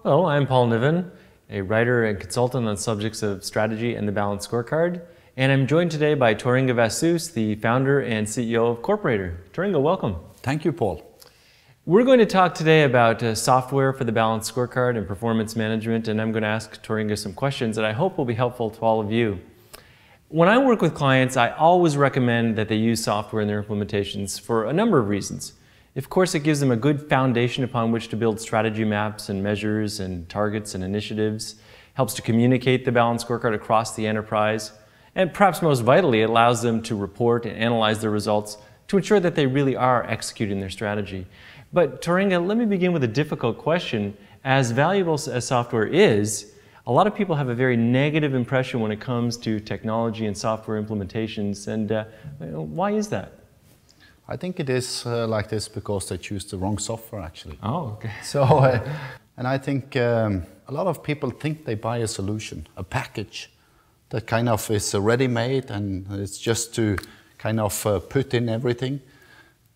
Hello, I'm Paul Niven, a writer and consultant on subjects of strategy and the balanced scorecard. And I'm joined today by Inge Vasshus, the founder and CEO of Corporator. Inge, welcome. Thank you, Paul. We're going to talk today about software for the balanced scorecard and performance management, and I'm going to ask Inge some questions that I hope will be helpful to all of you. When I work with clients, I always recommend that they use software in their implementations for a number of reasons. Of course, it gives them a good foundation upon which to build strategy maps and measures and targets and initiatives, helps to communicate the balanced scorecard across the enterprise, and perhaps most vitally, it allows them to report and analyze their results to ensure that they really are executing their strategy. But Inge, let me begin with a difficult question. As valuable as software is, a lot of people have a very negative impression when it comes to technology and software implementations, and why is that? I think it is like this because they choose the wrong software, actually. Oh, okay. So, and I think a lot of people think they buy a solution, a package that kind of is ready-made and it's just to kind of put in everything.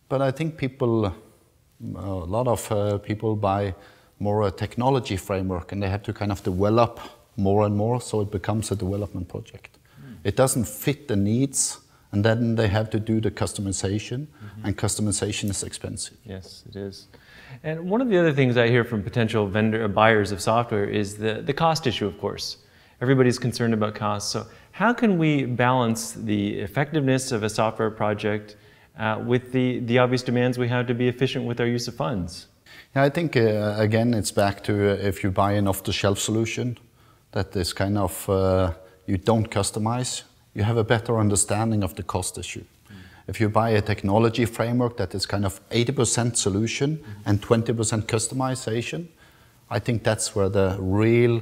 But I think people, a lot of people buy more a technology framework and they have to kind of develop more and more, so it becomes a development project. It doesn't fit the needs. And then they have to do the customization, and customization is expensive. Yes, it is. And one of the other things I hear from potential buyers of software is the cost issue, of course. Everybody's concerned about costs. So how can we balance the effectiveness of a software project with the obvious demands we have to be efficient with our use of funds? Yeah, I think, again, it's back to if you buy an off-the-shelf solution that is kind of, you don't customize, you have a better understanding of the cost issue. If you buy a technology framework that is kind of 80% solution and 20% customization, I think that's where the real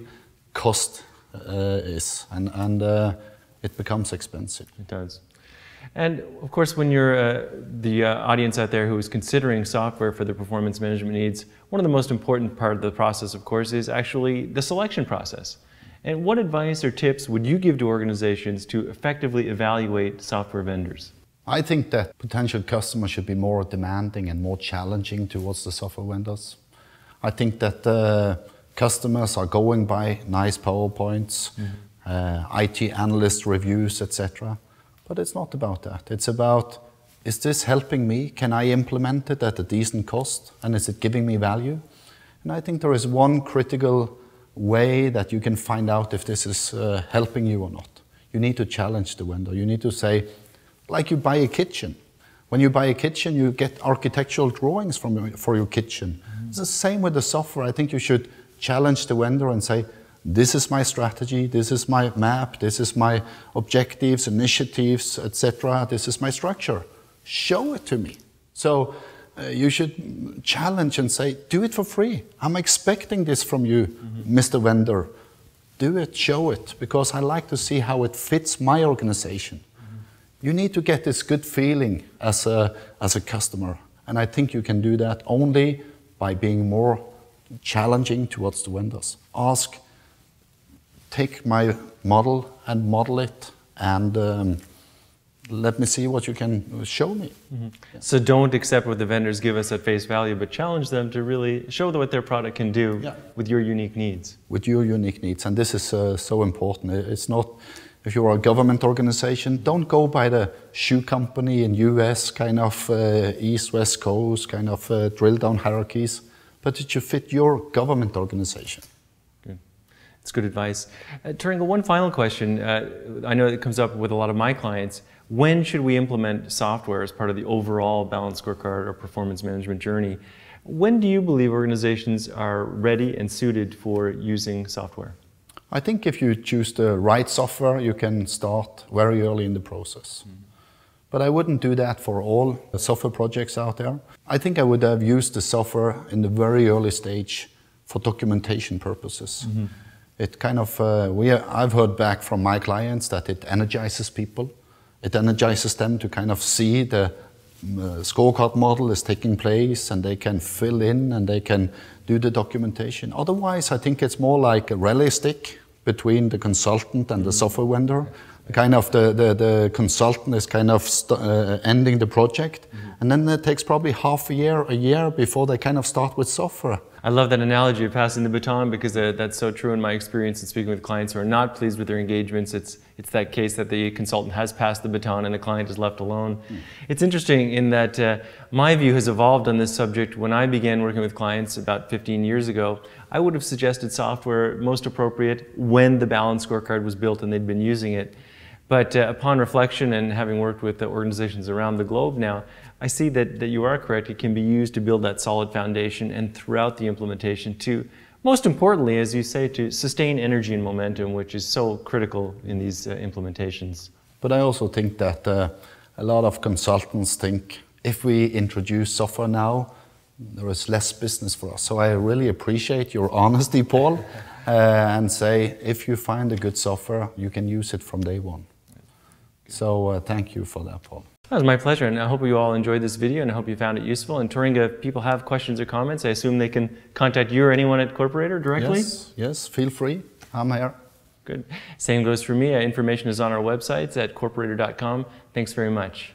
cost is, and it becomes expensive. It does. And of course, when you're the audience out there who is considering software for their performance management needs, one of the most important part of the process, of course, is actually the selection process. And what advice or tips would you give to organizations to effectively evaluate software vendors? I think that potential customers should be more demanding and more challenging towards the software vendors. I think that customers are going by nice PowerPoints, IT analyst reviews, etc. But it's not about that. It's about, is this helping me? Can I implement it at a decent cost? And is it giving me value? And I think there is one critical way that you can find out if this is helping you or not. You need to challenge the vendor. You need to say, like you buy a kitchen. When you buy a kitchen, you get architectural drawings for your kitchen. It's the same with the software. I think you should challenge the vendor and say, this is my strategy, this is my map, this is my objectives, initiatives, etc. This is my structure. Show it to me. So you should challenge and say, do it for free. I'm expecting this from you, Mr. Vendor. Do it, show it, because I like to see how it fits my organization. You need to get this good feeling as a customer. And I think you can do that only by being more challenging towards the vendors. Ask, take my model and model it, and let me see what you can show me. Yeah. So don't accept what the vendors give us at face value, but challenge them to really show what their product can do with your unique needs. With your unique needs, and this is so important. It's not, if you're a government organization, don't go by the shoe company in US, kind of East-West Coast, kind of drill-down hierarchies, but it should fit your government organization. It's good advice. Inge, one final question. I know it comes up with a lot of my clients. When should we implement software as part of the overall balanced scorecard or performance management journey? When do you believe organizations are ready and suited for using software? I think if you choose the right software, you can start very early in the process. But I wouldn't do that for all the software projects out there. I think I would have used the software in the very early stage for documentation purposes. It kind of, I've heard back from my clients that it energizes people. It energizes them to kind of see the scorecard model is taking place, and they can fill in and they can do the documentation. Otherwise, I think it's more like a rally stick between the consultant and the software vendor. Kind of the consultant is kind of ending the project, and then it takes probably half a year before they kind of start with software. I love that analogy of passing the baton because that's so true in my experience in speaking with clients who are not pleased with their engagements. It's that case that the consultant has passed the baton and the client is left alone. It's interesting in that my view has evolved on this subject. When I began working with clients about 15 years ago, I would have suggested software most appropriate when the balanced scorecard was built and they'd been using it. But upon reflection and having worked with the organizations around the globe now, I see that you are correct. It can be used to build that solid foundation and throughout the implementation to, most importantly, as you say, to sustain energy and momentum, which is so critical in these implementations. But I also think that a lot of consultants think if we introduce software now, there is less business for us. So I really appreciate your honesty, Paul, and say if you find a good software, you can use it from day one. So thank you for that, Paul. That was my pleasure, and I hope you all enjoyed this video and I hope you found it useful. And Tor Inge, if people have questions or comments, I assume they can contact you or anyone at Corporator directly? Yes, feel free. I'm here. Good. Same goes for me. Information is on our websites at corporator.com. Thanks very much.